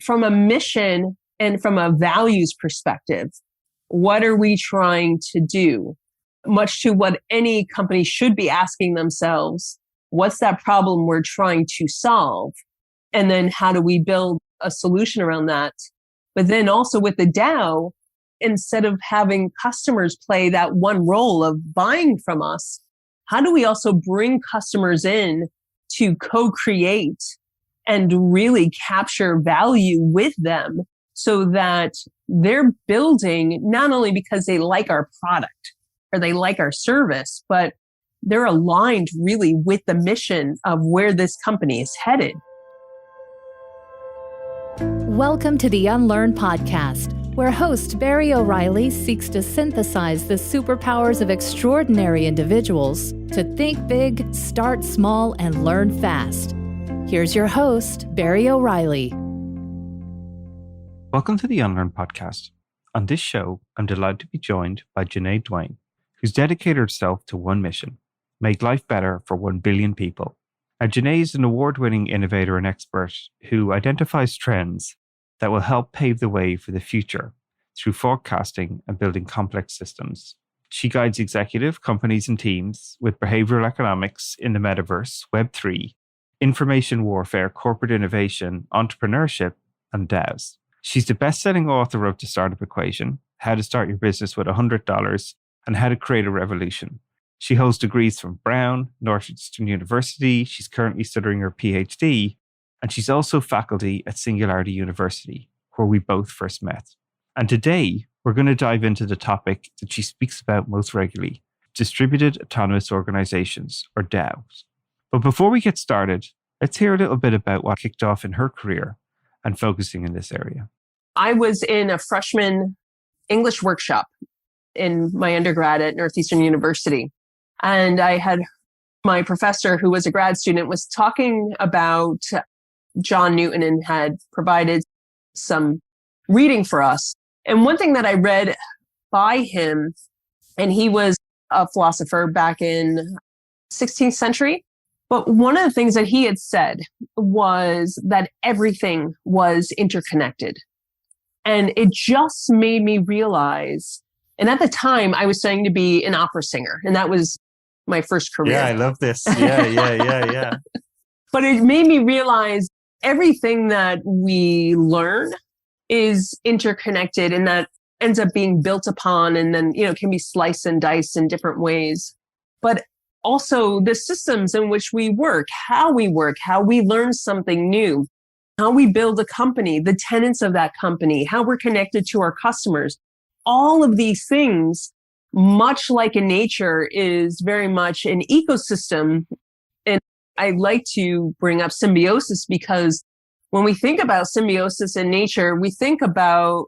from a mission and from a values perspective, what are we trying to do? Much to what any company should be asking themselves, what's that problem we're trying to solve? And then how do we build a solution around that? But then also with the DAO, instead of having customers play that one role of buying from us, how do we also bring customers in to co-create and really capture value with them so that they're building not only because they like our product or they like our service, but they're aligned really with the mission of where this company is headed. Welcome to the Unlearn Podcast, where host Barry O'Reilly seeks to synthesize the superpowers of extraordinary individuals to think big, start small, and learn fast. Here's your host, Barry O'Reilly. Welcome to the Unlearn Podcast. On this show, I'm delighted to be joined by Ja-Naé Duane, who's dedicated herself to one mission: make life better for 1 billion people. Now, Ja-Naé is an award-winning innovator and expert who identifies trends that will help pave the way for the future through forecasting and building complex systems. She guides executive companies and teams with behavioral economics in the metaverse, Web3, information warfare, corporate innovation, entrepreneurship, and DAOs. She's the best-selling author of The Startup Equation, How to Start Your Business with $100, and How to Create a Revolution. She holds degrees from Brown, Northeastern University. She's currently studying her PhD, and she's also faculty at Singularity University, where we both first met. And today, we're going to dive into the topic that she speaks about most regularly: distributed autonomous organizations, or DAOs. But before we get started, let's hear a little bit about what kicked off in her career and focusing in this area. I was in a freshman English workshop in my undergrad at Northeastern University. And I had my professor, who was a grad student, was talking about John Newton and had provided some reading for us. And one thing that I read by him, and he was a philosopher back in 16th century, but one of the things that he had said was that everything was interconnected. And it just made me realize, and at the time I was studying to be an opera singer, and that was my first career. Yeah, I love this. Yeah. But it made me realize everything that we learn is interconnected, and that ends up being built upon and then, can be sliced and diced in different ways. But also the systems in which we work, how we learn something new, how we build a company, the tenets of that company, how we're connected to our customers. All of these things, much like in nature, is very much an ecosystem. And I like to bring up symbiosis because when we think about symbiosis in nature, we think about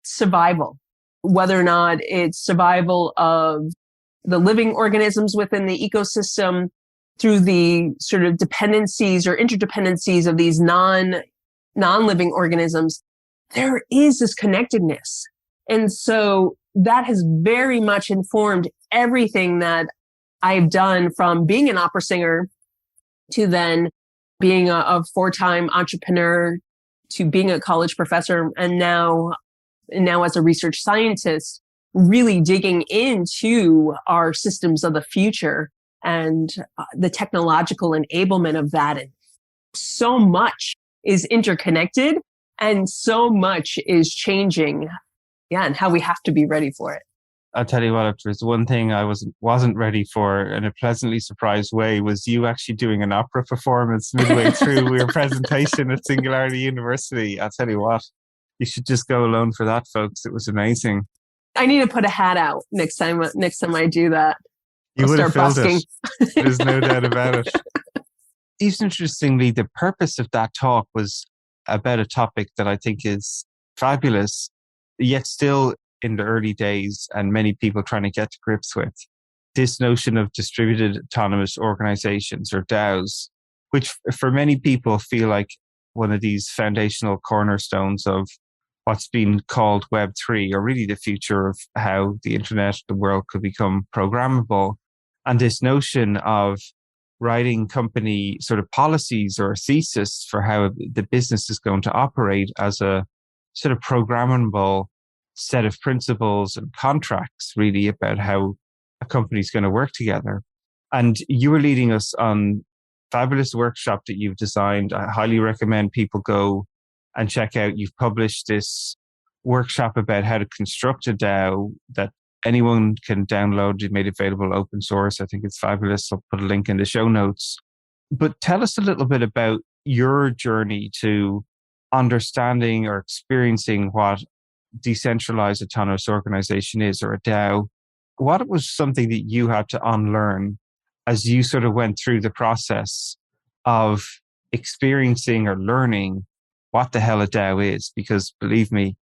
survival, whether or not it's survival of the living organisms within the ecosystem through the sort of dependencies or interdependencies of these non-living organisms. There is this connectedness. And so that has very much informed everything that I've done, from being an opera singer to then being a 4-time entrepreneur to being a college professor, and now as a research scientist, really digging into our systems of the future and the technological enablement of that. And so much is interconnected and so much is changing. Yeah, and how we have to be ready for it. I'll tell you what, if there's one thing I wasn't ready for in a pleasantly surprised way, was you actually doing an opera performance midway through your presentation at Singularity University. I'll tell you what, you should just go alone for that, folks. It was amazing. I need to put a hat out next time I do that. You would have filled busking. it. There's no doubt about it. Even interestingly, the purpose of that talk was about a topic that I think is fabulous, yet still in the early days and many people trying to get to grips with. This notion of distributed autonomous organizations, or DAOs, which for many people feel like one of these foundational cornerstones of what's been called Web3, or really the future of how the internet, the world, could become programmable. And this notion of writing company sort of policies or a thesis for how the business is going to operate as a sort of programmable set of principles and contracts, really, about how a company is going to work together. And you were leading us on fabulous workshop that you've designed. I highly recommend people go and check out. You've published this workshop about how to construct a DAO that anyone can download. You've made available open source. I think it's fabulous. I'll put a link in the show notes. But tell us a little bit about your journey to understanding or experiencing what decentralized autonomous organization is, or a DAO. What was something that you had to unlearn as you sort of went through the process of experiencing or learning what the hell a DAO is? Because believe me,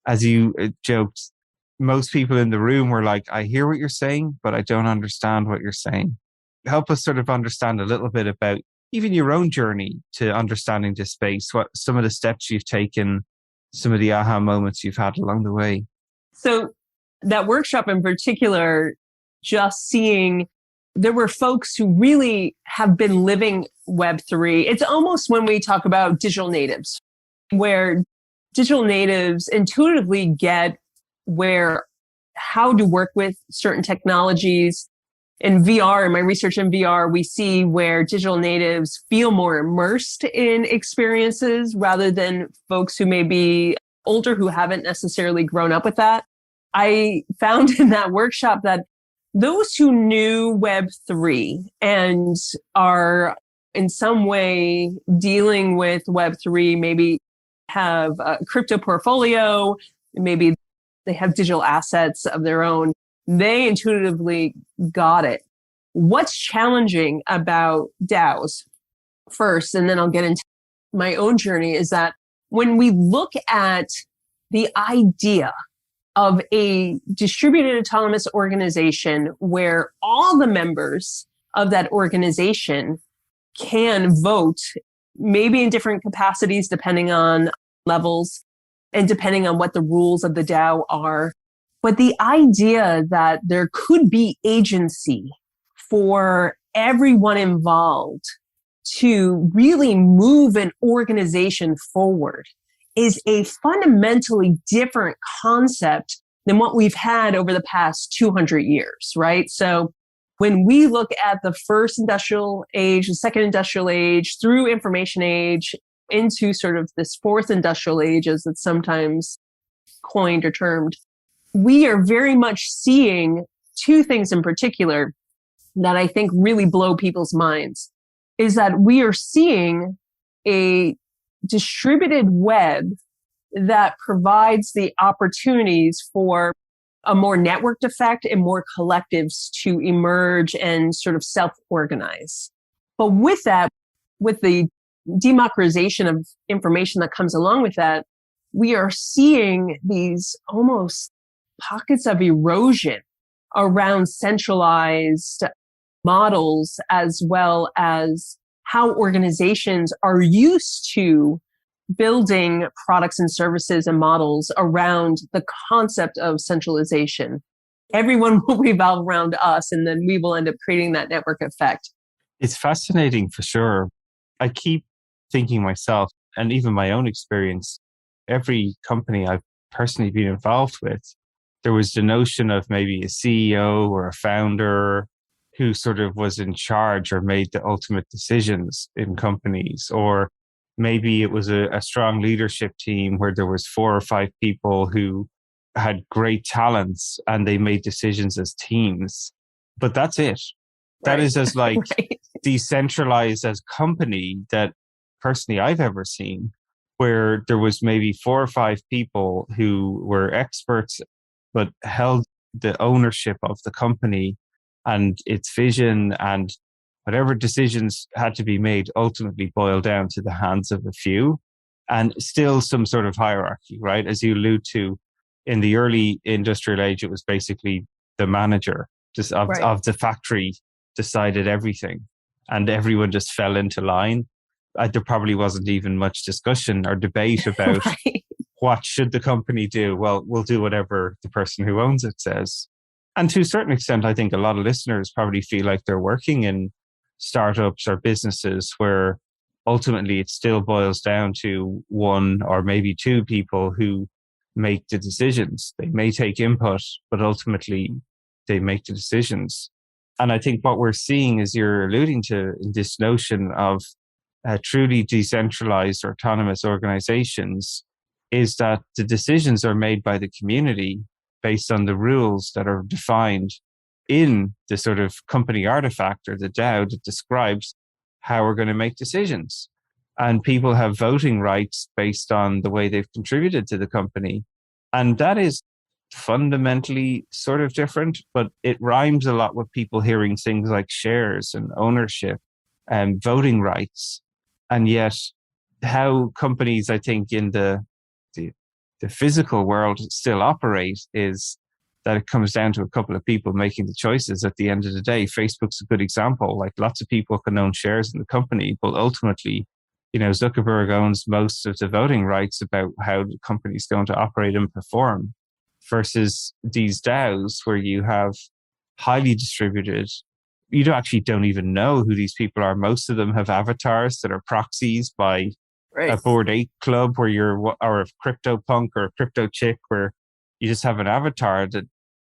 as you joked, most people in the room were like, I hear what you're saying, but I don't understand what you're saying. Help us sort of understand a little bit about even your own journey to understanding this space, what some of the steps you've taken, some of the aha moments you've had along the way. So that workshop in particular, just seeing there were folks who really have been living Web3. It's almost when we talk about digital natives, where digital natives intuitively get how to work with certain technologies. In VR, in my research in VR, we see where digital natives feel more immersed in experiences rather than folks who may be older who haven't necessarily grown up with that. I found in that workshop that those who knew Web3 and are in some way dealing with Web3, maybe have a crypto portfolio, maybe they have digital assets of their own, they intuitively got it. What's challenging about DAOs first, and then I'll get into my own journey, is that when we look at the idea of a distributed autonomous organization where all the members of that organization can vote, maybe in different capacities depending on levels and depending on what the rules of the DAO are. But the idea that there could be agency for everyone involved to really move an organization forward is a fundamentally different concept than what we've had over the past 200 years, right? So when we look at the first industrial age, the second industrial age, through information age, into sort of this fourth industrial age, as it's sometimes coined or termed, we are very much seeing two things in particular that I think really blow people's minds, is that we are seeing a distributed web that provides the opportunities for a more networked effect and more collectives to emerge and sort of self-organize. But with that, with the democratization of information that comes along with that, we are seeing these almost pockets of erosion around centralized models, as well as how organizations are used to building products and services and models around the concept of centralization. Everyone will revolve around us, and then we will end up creating that network effect. It's fascinating for sure. I keep thinking myself, and even my own experience, every company I've personally been involved with, there was the notion of maybe a CEO or a founder who sort of was in charge or made the ultimate decisions in companies. Or maybe it was a strong leadership team where there was 4 or 5 people who had great talents and they made decisions as teams. But that's it. That Right. is as like Right. decentralized as company that personally I've ever seen, where there was maybe 4 or 5 people who were experts but held the ownership of the company and its vision, and whatever decisions had to be made ultimately boiled down to the hands of a few, and still some sort of hierarchy, right? As you allude to, in the early industrial age, it was basically the manager just of the factory decided everything, and everyone just fell into line. There probably wasn't even much discussion or debate about Right. what should the company do. Well, we'll do whatever the person who owns it says. And to a certain extent, I think a lot of listeners probably feel like they're working in startups or businesses where ultimately it still boils down to one or maybe two people who make the decisions. They may take input, but ultimately they make the decisions. And I think what we're seeing, as you're alluding to, in this notion of truly decentralized autonomous organizations, is that the decisions are made by the community based on the rules that are defined in the sort of company artifact or the DAO that describes how we're going to make decisions. And people have voting rights based on the way they've contributed to the company. And that is fundamentally sort of different, but it rhymes a lot with people hearing things like shares and ownership and voting rights. And yet how companies, I think, in the physical world still operate is that it comes down to a couple of people making the choices at the end of the day. Facebook's a good example. Like, lots of people can own shares in the company, but ultimately, Zuckerberg owns most of the voting rights about how the company's going to operate and perform, versus these DAOs where you have highly distributed. You don't even know who these people are. Most of them have avatars that are proxies by a Bored Ape Club or a CryptoPunk or a Crypto Chick, where you just have an avatar that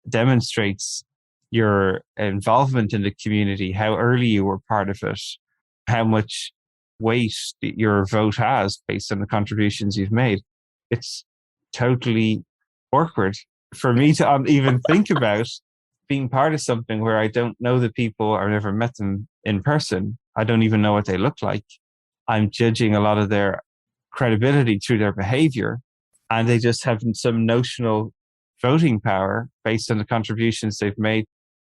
demonstrates your involvement in the community, how early you were part of it, how much weight your vote has based on the contributions you've made. It's totally awkward for me to even think about being part of something where I don't know the people or never met them in person. I don't even know what they look like. I'm judging a lot of their credibility through their behavior, and they just have some notional voting power based on the contributions they've made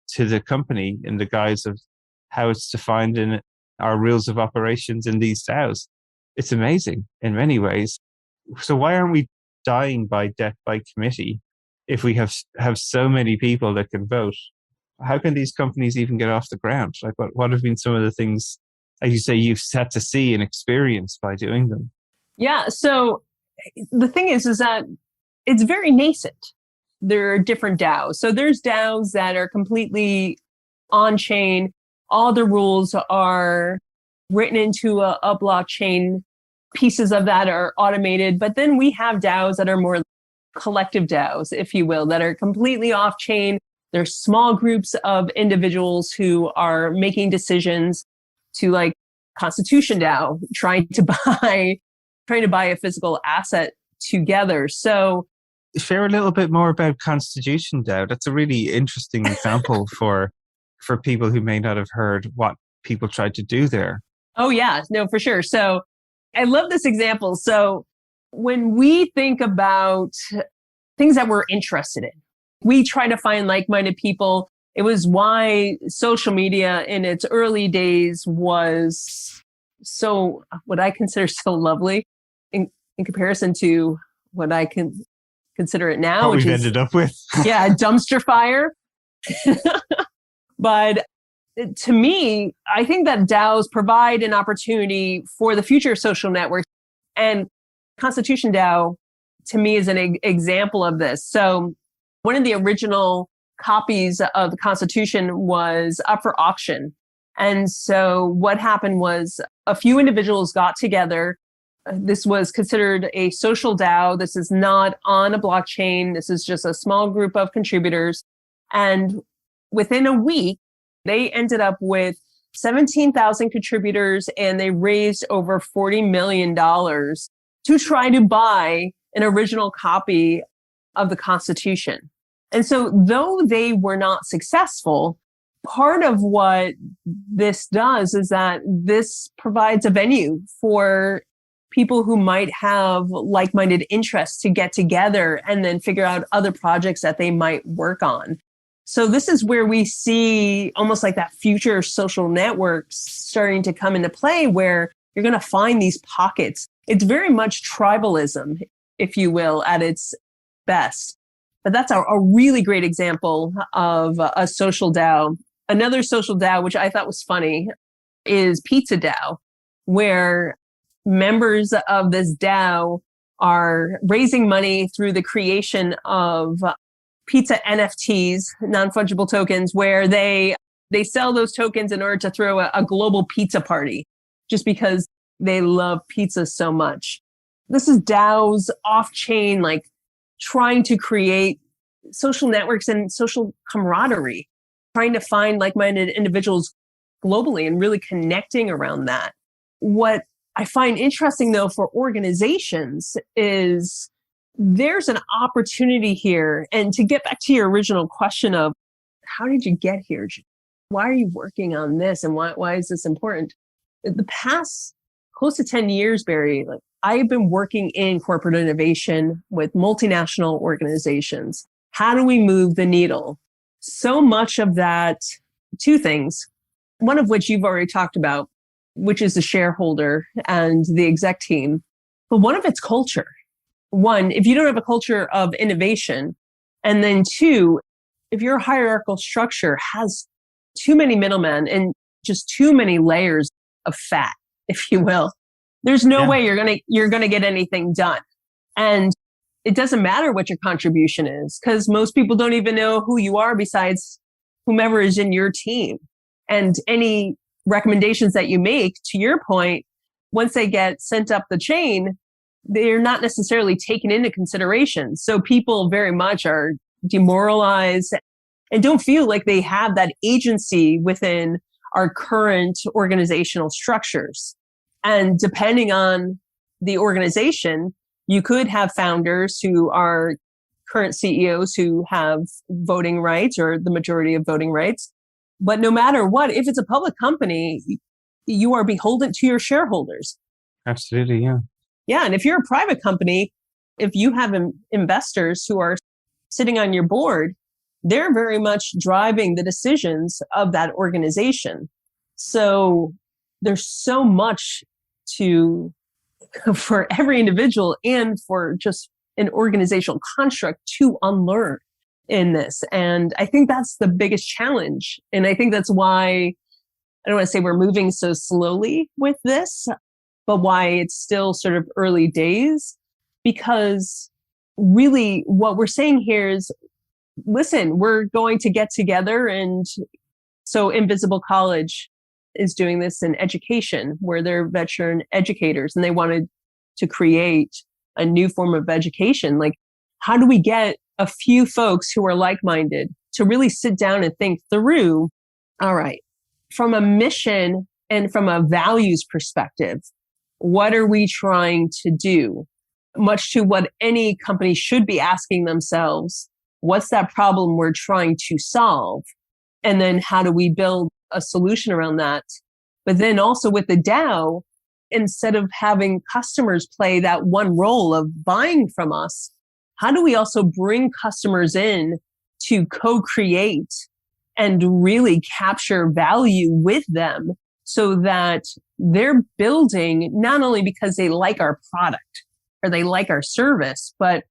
to the company in the guise of how it's defined in our rules of operations in these DAOs. It's amazing in many ways. So why aren't we dying by death by committee if we have so many people that can vote? How can these companies even get off the ground? Like, what have been some of the things, as you say, you've had to see and experience by doing them? Yeah. So the thing is that it's very nascent. There are different DAOs. So there's DAOs that are completely on chain. All the rules are written into a blockchain. Pieces of that are automated. But then we have DAOs that are more collective DAOs, if you will, that are completely off chain. There's small groups of individuals who are making decisions, to like Constitution DAO, trying to buy a physical asset together. So share a little bit more about Constitution DAO. That's a really interesting example for people who may not have heard what people tried to do there. Oh yeah, no, for sure. So I love this example. So when we think about things that we're interested in, we try to find like-minded people. It was why social media in its early days was so, what I consider so lovely in comparison to what I can consider it now. What we've ended up with. Yeah, dumpster fire. But to me, I think that DAOs provide an opportunity for the future of social networks. And Constitution DAO, to me, is an example of this. So one of the original copies of the Constitution was up for auction. And so what happened was a few individuals got together. This was considered a social DAO. This is not on a blockchain. This is just a small group of contributors. And within a week, they ended up with 17,000 contributors, and they raised over $40 million to try to buy an original copy of the Constitution. And so though they were not successful, part of what this does is that this provides a venue for people who might have like-minded interests to get together and then figure out other projects that they might work on. So this is where we see almost like that future social networks starting to come into play, where you're going to find these pockets. It's very much tribalism, if you will, at its best. But that's a really great example of a social DAO. Another social DAO, which I thought was funny, is Pizza DAO, where members of this DAO are raising money through the creation of pizza NFTs, non-fungible tokens, where they They sell those tokens in order to throw a global pizza party just because they love pizza so much. This is DAOs off-chain, like trying to create social networks and social camaraderie, trying to find like-minded individuals globally and really connecting around that. What I find interesting though for organizations is there's an opportunity here. And to get back to your original question of how did you get here? Why are you working on this? And why is this important? The past close to 10 years, Barry, like I've been working in corporate innovation with multinational organizations. How do we move the needle? So much of that, two things, one of which you've already talked about, which is the shareholder and the exec team. But one of it's culture. One, if you don't have a culture of innovation, and then two, if your hierarchical structure has too many middlemen and just too many layers of fat, if you will, there's no way you're gonna get anything done. And it doesn't matter what your contribution is, because most people don't even know who you are besides whomever is in your team. And any recommendations that you make, to your point, once they get sent up the chain, they're not necessarily taken into consideration. So people very much are demoralized and don't feel like they have that agency within our current organizational structures. And depending on the organization, you could have founders who are current CEOs who have voting rights or the majority of voting rights. But no matter what, if it's a public company, you are beholden to your shareholders. Absolutely, yeah. Yeah, and if you're a private company, if you have investors who are sitting on your board, they're very much driving the decisions of that organization. So there's so much for every individual and for just an organizational construct to unlearn in this. And I think that's the biggest challenge. And I think that's why, I don't want to say we're moving so slowly with this, but why it's still sort of early days, because really what we're saying here is, listen, we're going to get together. And so Invisible College is doing this in education, where they're veteran educators and they wanted to create a new form of education. Like, how do we get a few folks who are like-minded to really sit down and think through, all right, from a mission and from a values perspective, what are we trying to do? Much to what any company should be asking themselves, what's that problem we're trying to solve? And then how do we build a solution around that? But then also with the DAO, instead of having customers play that one role of buying from us, how do we also bring customers in to co-create and really capture value with them so that they're building not only because they like our product or they like our service, but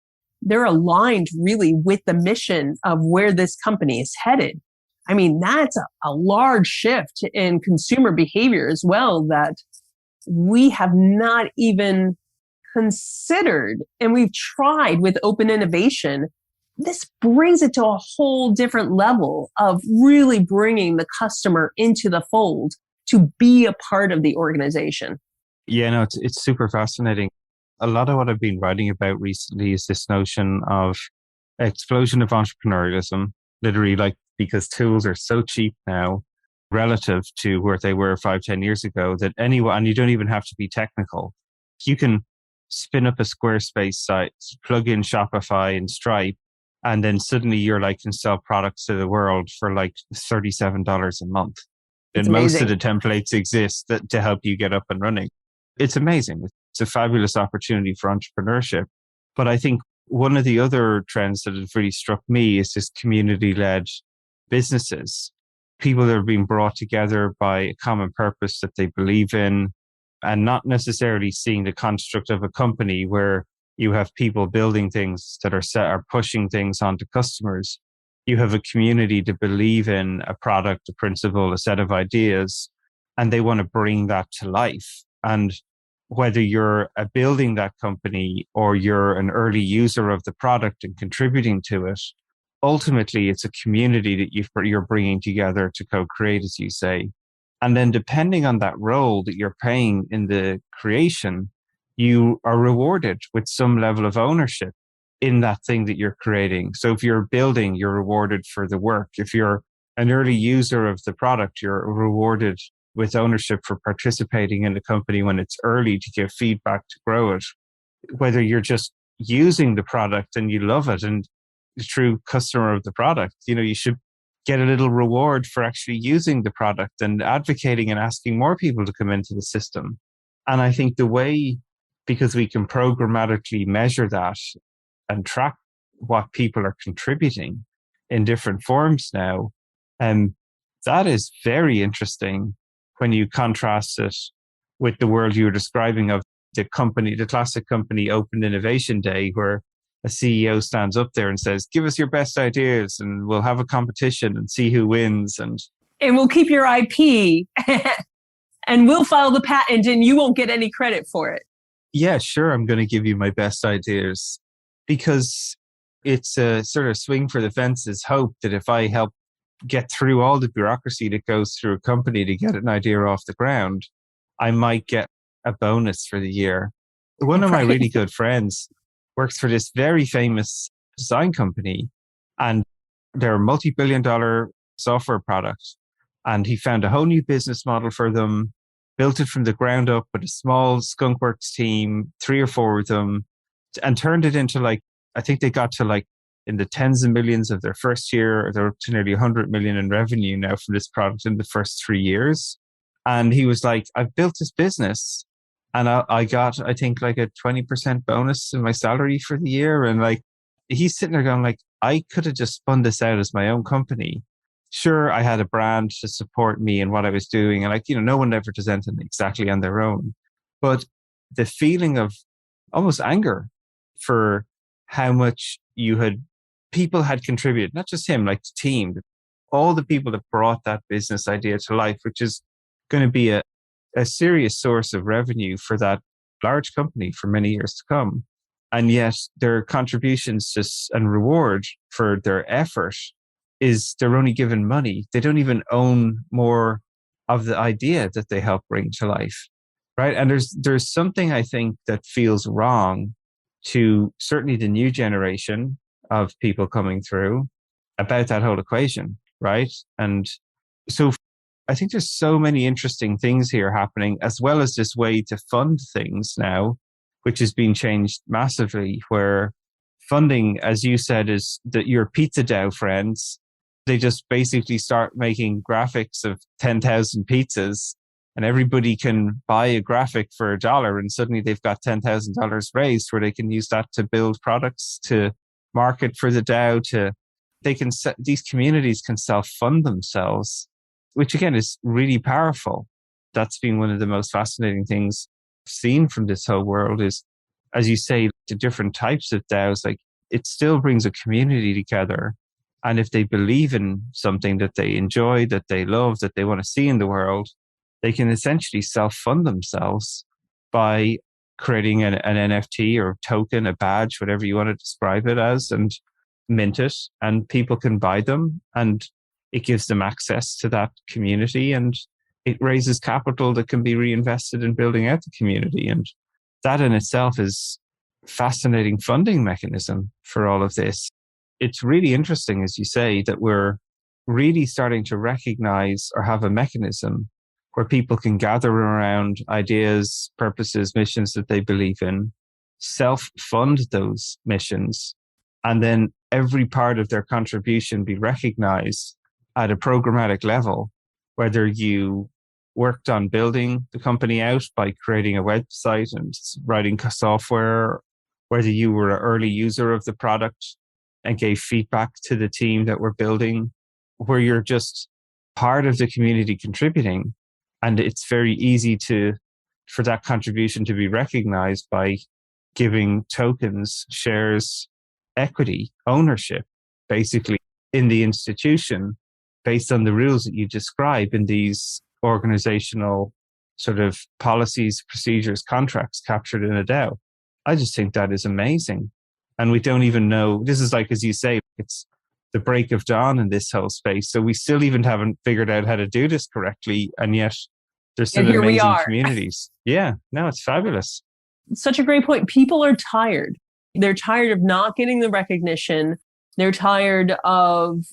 they're aligned really with the mission of where this company is headed. I mean, that's a large shift in consumer behavior as well that we have not even considered, and we've tried with open innovation. This brings it to a whole different level of really bringing the customer into the fold to be a part of the organization. Yeah, no, it's super fascinating. A lot of what I've been writing about recently is this notion of explosion of entrepreneurialism, literally, like, because tools are so cheap now relative to where they were 5-10 years ago, that anyone, and you don't even have to be technical, you can spin up a Squarespace site, plug in Shopify and Stripe, and then suddenly you're like, can sell products to the world for like $37 a month. And most of the templates exist to help you get up and running. It's amazing. It's a fabulous opportunity for entrepreneurship. But I think one of the other trends that has really struck me is this community-led businesses. People that are being brought together by a common purpose that they believe in, and not necessarily seeing the construct of a company where you have people building things that are pushing things onto customers. You have a community to believe in a product, a principle, a set of ideas, and they want to bring that to life. And whether you're building that company or you're an early user of the product and contributing to it, ultimately it's a community that you're bringing together to co-create, as you say. And then depending on that role that you're playing in the creation, you are rewarded with some level of ownership in that thing that you're creating. So if you're building, you're rewarded for the work. If you're an early user of the product, you're rewarded with ownership for participating in the company when it's early to give feedback to grow it. Whether you're just using the product and you love it and the true customer of the product, you should get a little reward for actually using the product and advocating and asking more people to come into the system. And I think the way, because we can programmatically measure that and track what people are contributing in different forms now, that is very interesting when you contrast it with the world you were describing of the classic company Open Innovation Day, where a CEO stands up there and says, give us your best ideas and we'll have a competition and see who wins. And we'll keep your IP and we'll file the patent and you won't get any credit for it. Yeah, sure. I'm going to give you my best ideas, because it's a sort of swing for the fences hope that if I help get through all the bureaucracy that goes through a company to get an idea off the ground, I might get a bonus for the year. One of my really good friends works for this very famous design company, and they're a multi-billion-dollar software product. And he found a whole new business model for them, built it from the ground up with a small skunkworks team, 3 or 4 of them, and turned it into I think they got to in the tens of millions of their first year. They're up to nearly 100 million in revenue now from this product in the first 3 years. And he was like, I've built this business and I got, I think, a 20% bonus in my salary for the year. And he's sitting there going I could have just spun this out as my own company. Sure, I had a brand to support me and what I was doing. And no one ever does anything exactly on their own. But the feeling of almost anger for how much people had contributed, not just him, the team, all the people that brought that business idea to life, which is going to be a serious source of revenue for that large company for many years to come. And yet their contributions and reward for their effort is they're only given money. They don't even own more of the idea that they help bring to life. Right. And there's something I think that feels wrong to certainly the new generation of people coming through about that whole equation. Right. And so I think there's so many interesting things here happening, as well as this way to fund things now, which has been changed massively, where funding, as you said, is that your pizza DAO friends, they just basically start making graphics of 10,000 pizzas and everybody can buy a graphic for $1 and suddenly they've got $10,000 raised where they can use that to build products, to market for the DAO, these communities can self-fund themselves, which again is really powerful. That's been one of the most fascinating things I've seen from this whole world is, as you say, the different types of DAOs, it still brings a community together. And if they believe in something that they enjoy, that they love, that they want to see in the world, they can essentially self-fund themselves by creating an NFT or token, a badge, whatever you want to describe it as, and mint it. And people can buy them and it gives them access to that community and it raises capital that can be reinvested in building out the community. And that in itself is a fascinating funding mechanism for all of this. It's really interesting, as you say, that we're really starting to recognize or have a mechanism where people can gather around ideas, purposes, missions that they believe in, self-fund those missions, and then every part of their contribution be recognized at a programmatic level, whether you worked on building the company out by creating a website and writing software, whether you were an early user of the product and gave feedback to the team that were building, where you're just part of the community contributing. And it's very easy for that contribution to be recognized by giving tokens, shares, equity, ownership, basically in the institution based on the rules that you describe in these organizational sort of policies, procedures, contracts captured in a DAO. I just think that is amazing. And we don't even know, this is as you say, it's the break of dawn in this whole space. So we still even haven't figured out how to do this correctly. And yet there's And still here we amazing are. communities. Yeah, no, it's fabulous. Such a great point. People are tired. They're tired of not getting the recognition. They're tired of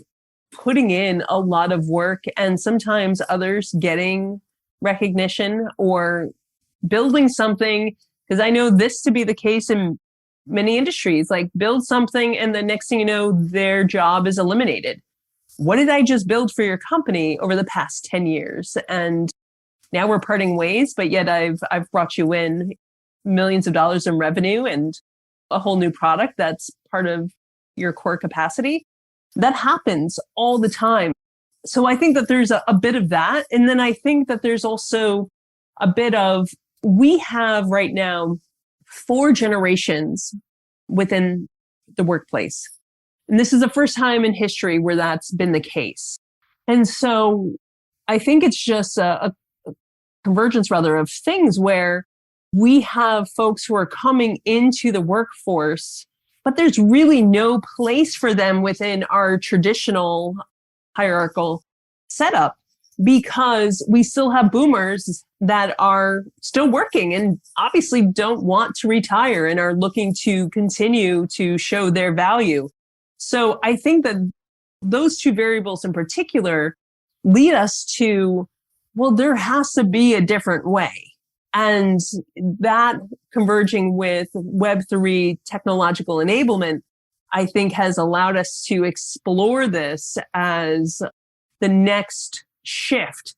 putting in a lot of work and sometimes others getting recognition or building something. Because I know this to be the case in many industries, like build something and the next thing you know, their job is eliminated. What did I just build for your company over the past 10 years? And now we're parting ways, but yet I've brought you in millions of dollars in revenue and a whole new product that's part of your core capacity. That happens all the time. So I think that there's a bit of that. And then I think that there's also a bit of, we have right now 4 generations within the workplace. And this is the first time in history where that's been the case. And so I think it's just a convergence rather of things where we have folks who are coming into the workforce, but there's really no place for them within our traditional hierarchical setup because we still have boomers that are still working and obviously don't want to retire and are looking to continue to show their value. So I think that those 2 variables in particular lead us to, well, there has to be a different way. And that converging with Web3 technological enablement, I think has allowed us to explore this as the next shift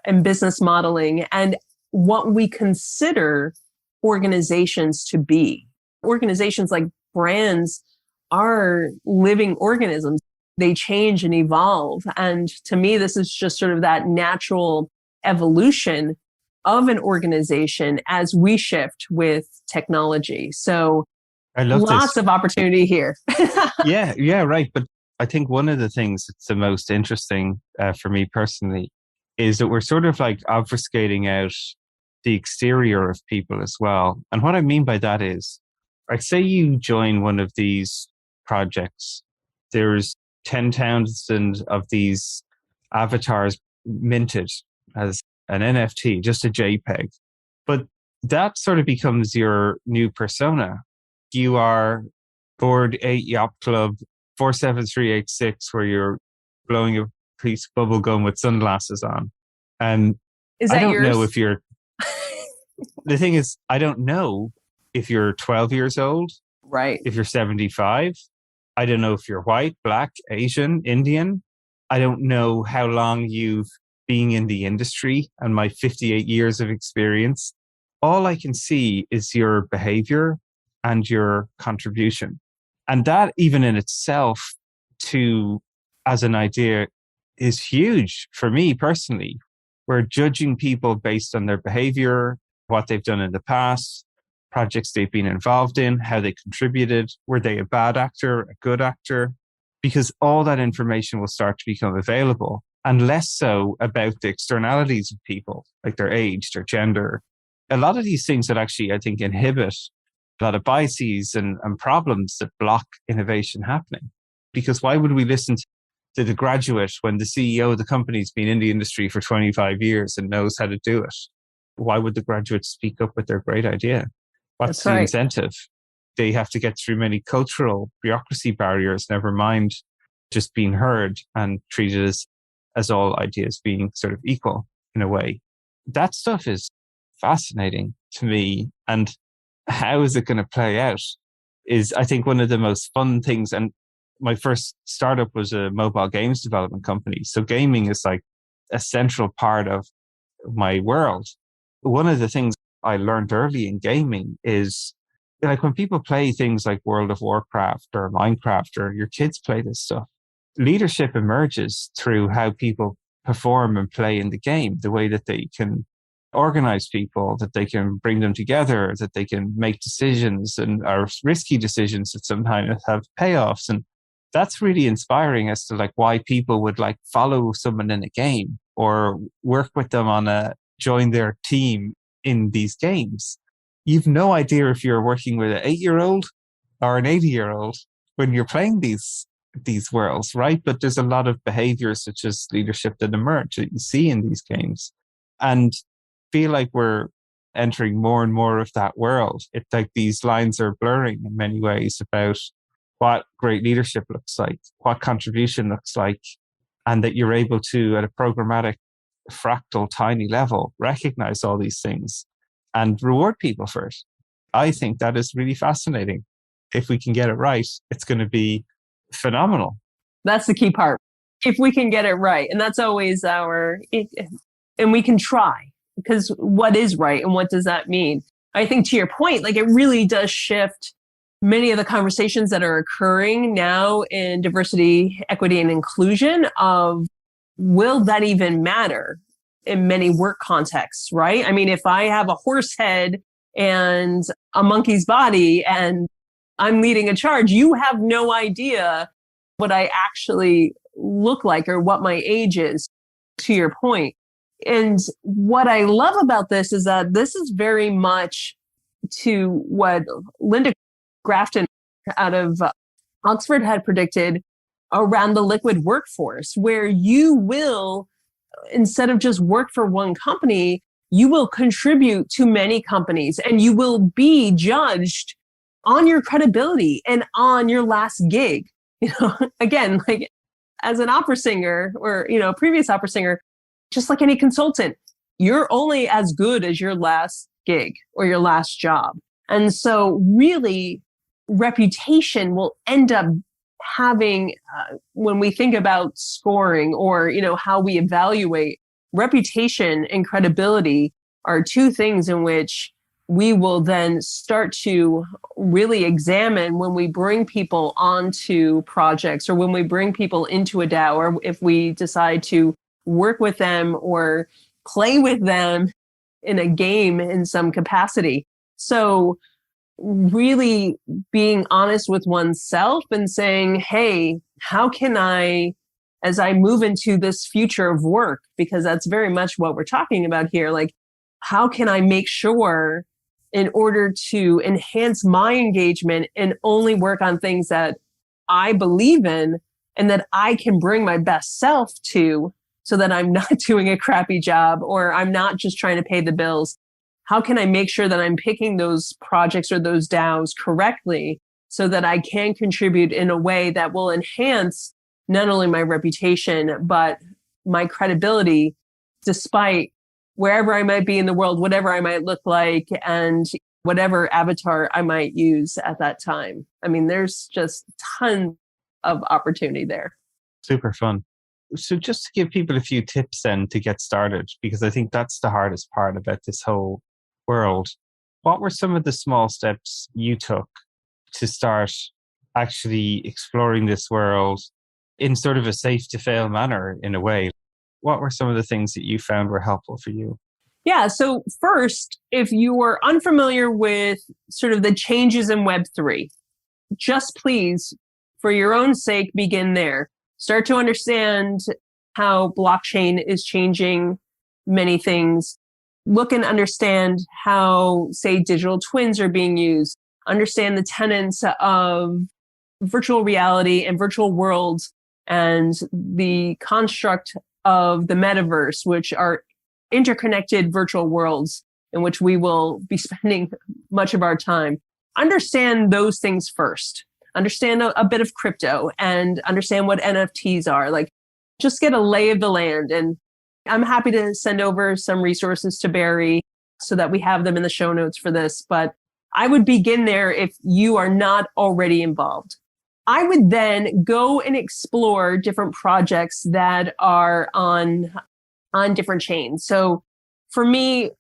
in business modeling and what we consider organizations to be. Organizations like brands are living organisms. They change and evolve. And to me, this is just sort of that natural evolution of an organization as we shift with technology. So I love lots this. of opportunity here. Yeah, right. But I think one of the things that's the most interesting for me personally is that we're sort of like obfuscating out the exterior of people as well. And what I mean by that is, like, say you join one of these projects, there's 10,000 of these avatars minted as an NFT, just a JPEG. But that sort of becomes your new persona. You are Board 8 Yacht Club 47386, where you're blowing a piece of bubble gum with sunglasses on. And Is that I don't yours? know if you're, the thing is, I don't know if you're 12 years old, Right. if you're 75. I don't know if you're white, black, Asian, Indian. I don't know how long you've been in the industry and my 58 years of experience. All I can see is your behavior and your contribution. And that even in itself as an idea is huge for me personally. We're judging people based on their behavior, what they've done in the past, projects they've been involved in, how they contributed, were they a bad actor, a good actor? Because all that information will start to become available, and less so about the externalities of people, like their age, their gender. A lot of these things that actually, I think, inhibit a lot of biases and problems that block innovation happening. Because why would we listen to the graduate when the CEO of the company's been in the industry for 25 years and knows how to do it? Why would the graduate speak up with their great idea? What's That's the right. incentive? They have to get through many cultural bureaucracy barriers, never mind just being heard and treated as all ideas being sort of equal in a way. That stuff is fascinating to me. And how is it going to play out is, I think, one of the most fun things. And my first startup was a mobile games development company. So gaming is like a central part of my world. One of the things I learned early in gaming is, like, when people play things like World of Warcraft or Minecraft, or your kids play this stuff, leadership emerges through how people perform and play in the game, the way that they can organize people, that they can bring them together, that they can make decisions and are risky decisions that sometimes have payoffs. And that's really inspiring as to like why people would like follow someone in a game or work with them join their team in these games. You've no idea if you're working with an 8-year-old or an 80-year-old when you're playing these these worlds, right? But there's a lot of behaviors such as leadership that emerge that you see in these games. And feel like we're entering more and more of that world. It's like these lines are blurring in many ways about what great leadership looks like, what contribution looks like, and that you're able to, at a programmatic, fractal, tiny level, recognize all these things and reward people for it. I think that is really fascinating. If we can get it right, it's going to be phenomenal. That's the key part. If we can get it right. And that's always and we can try, because what is right and what does that mean? I think to your point, like it really does shift many of the conversations that are occurring now in diversity, equity, and inclusion of, will that even matter in many work contexts, right? I mean, if I have a horse head and a monkey's body and I'm leading a charge, you have no idea what I actually look like or what my age is, to your point. And what I love about this is that this is very much to what Linda Grafton out of Oxford had predicted around the liquid workforce, where you will, instead of just work for one company, you will contribute to many companies and you will be judged on your credibility and on your last gig. You know, again, like as an opera singer or, you know, a previous opera singer, just like any consultant, you're only as good as your last gig or your last job. And so really reputation will end up having, when we think about scoring or, you know, how we evaluate, reputation and credibility are two things in which we will then start to really examine when we bring people onto projects or when we bring people into a DAO, or if we decide to work with them or play with them in a game in some capacity. So really being honest with oneself and saying, hey, how can I, as I move into this future of work, because that's very much what we're talking about here, like, how can I make sure in order to enhance my engagement and only work on things that I believe in and that I can bring my best self to, so that I'm not doing a crappy job or I'm not just trying to pay the bills? How can I make sure that I'm picking those projects or those DAOs correctly so that I can contribute in a way that will enhance not only my reputation, but my credibility, despite wherever I might be in the world, whatever I might look like, and whatever avatar I might use at that time. I mean, there's just tons of opportunity there. Super fun. So just to give people a few tips then to get started, because I think that's the hardest part about this whole world. What were some of the small steps you took to start actually exploring this world in sort of a safe to fail manner in a way? What were some of the things that you found were helpful for you? Yeah. So first, if you are unfamiliar with sort of the changes in Web3, just please, for your own sake, begin there. Start to understand how blockchain is changing many things. Look and understand how, say, digital twins are being used. Understand the tenets of virtual reality and virtual worlds and the construct of the metaverse, which are interconnected virtual worlds in which we will be spending much of our time. Understand those things first. Understand a bit of crypto and understand what NFTs are. Like, just get a lay of the land. And I'm happy to send over some resources to Barry so that we have them in the show notes for this. But I would begin there if you are not already involved. I would then go and explore different projects that are on different chains. So for me,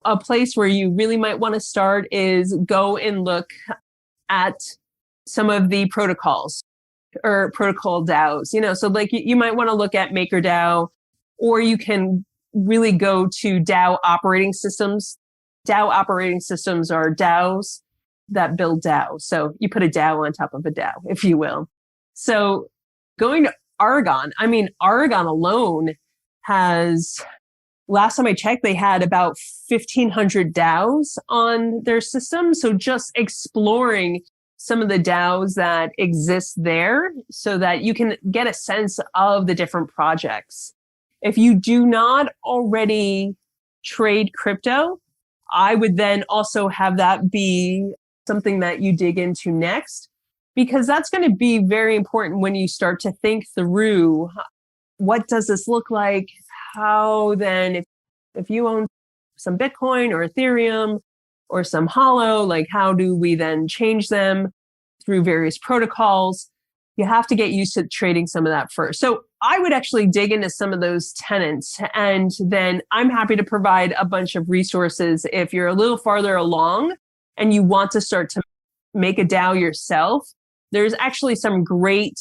a place where you really might want to start is go and look at some of the protocols or protocol DAOs. You know, so like you might want to look at MakerDAO, or you can really go to DAO operating systems. DAO operating systems are DAOs that build DAO. So you put a DAO on top of a DAO, if you will. So going to Aragon, I mean, Aragon alone has, last time I checked, they had about 1,500 DAOs on their system. So just exploring some of the DAOs that exist there so that you can get a sense of the different projects. If you do not already trade crypto, I would then also have that be something that you dig into next, because that's going to be very important when you start to think through what does this look like? How then, if you own some Bitcoin or Ethereum or some Holo, like how do we then change them through various protocols? You have to get used to trading some of that first. So I would actually dig into some of those tenets, and then I'm happy to provide a bunch of resources if you're a little farther along and you want to start to make a DAO yourself. There's actually some great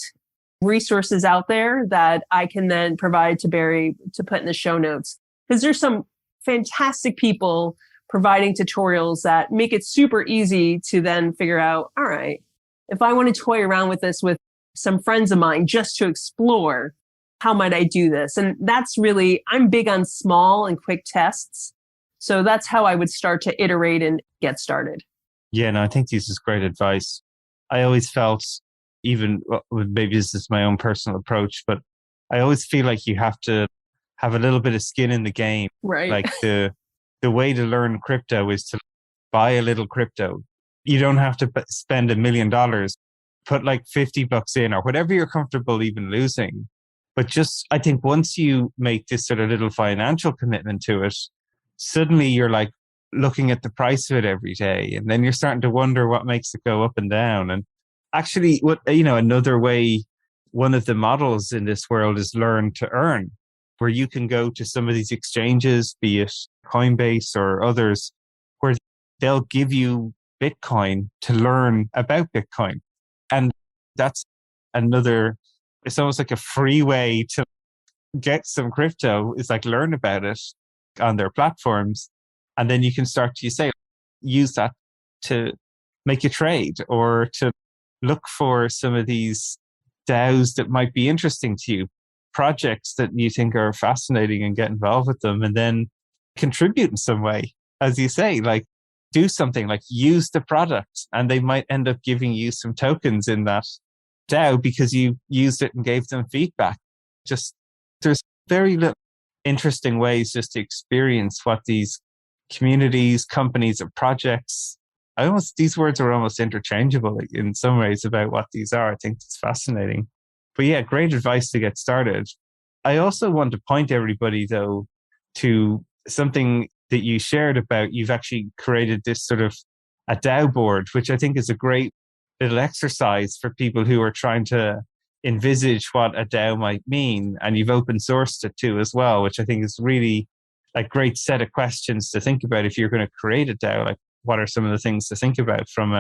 resources out there that I can then provide to Barry to put in the show notes, because there's some fantastic people providing tutorials that make it super easy to then figure out, all right, if I want to toy around with this with some friends of mine just to explore, how might I do this? And that's really, I'm big on small and quick tests. So that's how I would start to iterate and get started. Yeah, no, I think this is great advice. I always felt, even maybe this is my own personal approach, but I always feel like you have to have a little bit of skin in the game. Right. Like the way to learn crypto is to buy a little crypto. You don't have to spend $1 million, put like $50 in or whatever you're comfortable even losing. But just, I think once you make this sort of little financial commitment to it, suddenly you're like looking at the price of it every day. And then you're starting to wonder what makes it go up and down. And actually, another way, one of the models in this world is learn to earn, where you can go to some of these exchanges, be it Coinbase or others, where they'll give you Bitcoin to learn about Bitcoin. And that's another, it's almost like a free way to get some crypto. It's like learn about it on their platforms. And then you can start to, use that to make a trade or to look for some of these DAOs that might be interesting to you, projects that you think are fascinating, and get involved with them and then contribute in some way. As you say, like do something, like use the product, and they might end up giving you some tokens in that DAO because you used it and gave them feedback. Just there's very little interesting ways just to experience what these communities, companies, or projects. These words are almost interchangeable in some ways about what these are. I think it's fascinating. But yeah, great advice to get started. I also want to point everybody, though, to something that you shared about. You've actually created this sort of a DAO board, which I think is a great little exercise for people who are trying to envisage what a DAO might mean. And you've open sourced it too as well, which I think is really a great set of questions to think about if you're going to create a DAO. Like, what are some of the things to think about from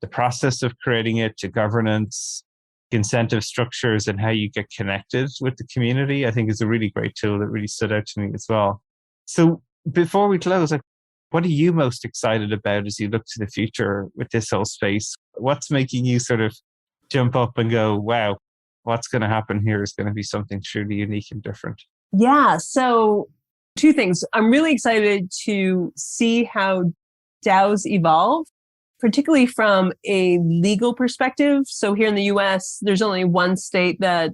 the process of creating it to governance, incentive structures, and how you get connected with the community? I think is a really great tool that really stood out to me as well. So before we close, what are you most excited about as you look to the future with this whole space? What's making you sort of jump up and go, wow, what's going to happen here is going to be something truly unique and different? Yeah. So two things. I'm really excited to see how DAOs evolve, particularly from a legal perspective. So here in the US, there's only one state that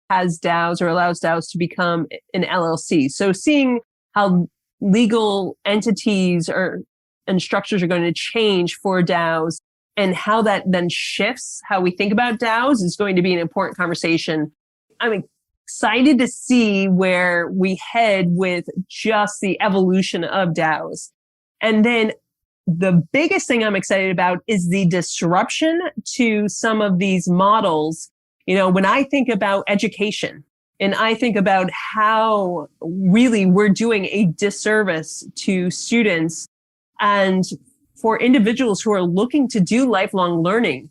has DAOs or allows DAOs to become an LLC. So seeing how legal entities and structures are going to change for DAOs and how that then shifts how we think about DAOs is going to be an important conversation. I'm excited to see where we head with just the evolution of DAOs. And then the biggest thing I'm excited about is the disruption to some of these models. When I think about education and I think about how really we're doing a disservice to students and for individuals who are looking to do lifelong learning,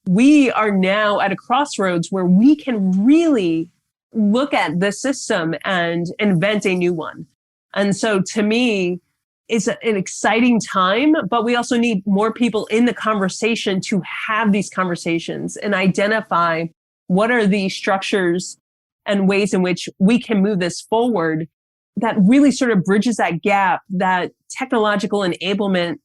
we are now at a crossroads where we can really look at the system and invent a new one. And so to me, it's an exciting time, but we also need more people in the conversation to have these conversations and identify what are the structures and ways in which we can move this forward that really sort of bridges that gap that technological enablement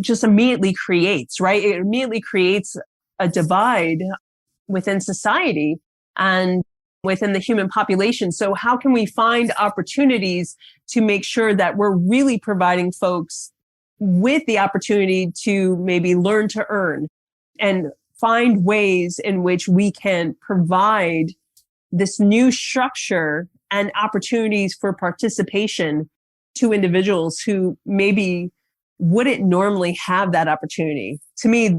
just immediately creates, right? It immediately creates a divide within society and within the human population. So how can we find opportunities to make sure that we're really providing folks with the opportunity to maybe learn to earn and find ways in which we can provide this new structure and opportunities for participation to individuals who maybe wouldn't normally have that opportunity. To me,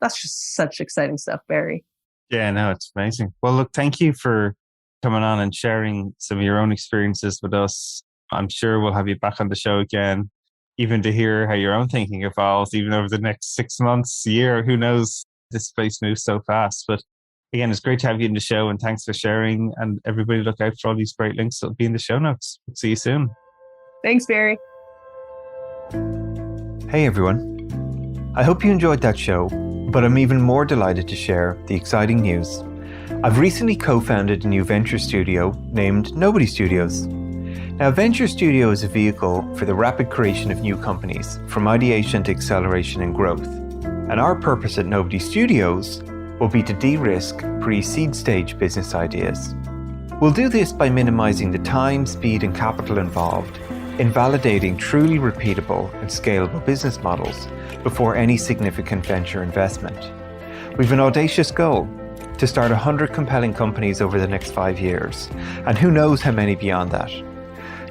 that's just such exciting stuff, Barry. Yeah, no, it's amazing. Well, look, thank you for coming on and sharing some of your own experiences with us. I'm sure we'll have you back on the show again, even to hear how your own thinking evolves, even over the next 6 months, year, who knows? This space moves so fast. But again, it's great to have you in the show, and thanks for sharing. And everybody look out for all these great links that'll be in the show notes. We'll see you soon. Thanks, Barry. Hey, everyone. I hope you enjoyed that show, but I'm even more delighted to share the exciting news. I've recently co-founded a new venture studio named Nobody Studios. Now, Venture Studio is a vehicle for the rapid creation of new companies, from ideation to acceleration and growth. And our purpose at Nobody Studios will be to de-risk pre-seed stage business ideas. We'll do this by minimizing the time, speed, and capital involved in validating truly repeatable and scalable business models before any significant venture investment. We've an audacious goal to start 100 compelling companies over the next 5 years, and who knows how many beyond that.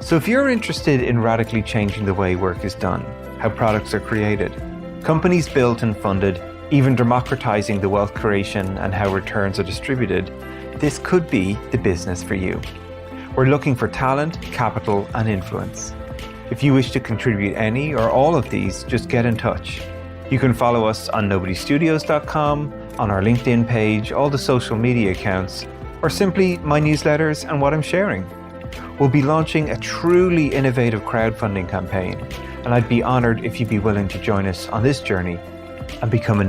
So if you're interested in radically changing the way work is done, how products are created, companies built and funded, even democratizing the wealth creation and how returns are distributed, this could be the business for you. We're looking for talent, capital, and influence. If you wish to contribute any or all of these, just get in touch. You can follow us on nobodystudios.com, on our LinkedIn page, all the social media accounts, or simply my newsletters and what I'm sharing. We'll be launching a truly innovative crowdfunding campaign, and I'd be honored if you'd be willing to join us on this journey and become a